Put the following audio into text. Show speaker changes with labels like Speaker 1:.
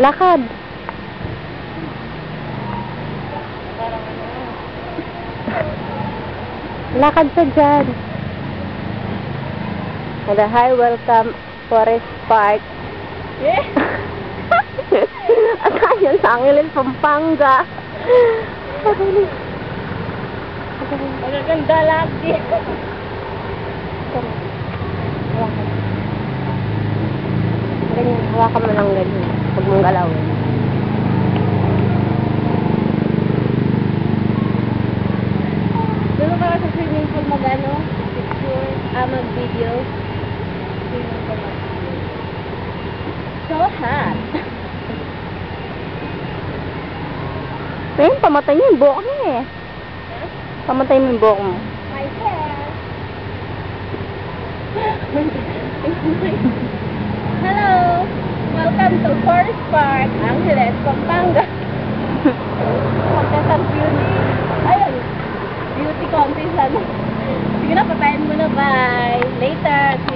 Speaker 1: Lakad.
Speaker 2: Parang ano.
Speaker 1: Lakad sa dyan. Hello, hi, welcome, Forest Park.
Speaker 2: Eh?
Speaker 1: Asan yan? Sa Angeles, Pampanga.
Speaker 2: Magaganda lagi.
Speaker 1: Ganyan, hawakan mo lang ganyan. Huwag mong galawin.
Speaker 2: Doon ka sa swimming pool mag-ano? Picture? Mag-video? Swimming pool mag-video. So hot!
Speaker 1: Ayun, pamatay niyo yung buhok niya eh. Pamatay mo yung buhok mo.
Speaker 2: My hair! Hello! Welcome to Forest Park, Angeles, Pampanga. Contest of beauty. Ayun. Beauty contest ano. Sige na, patayin mo na. Bye. Later.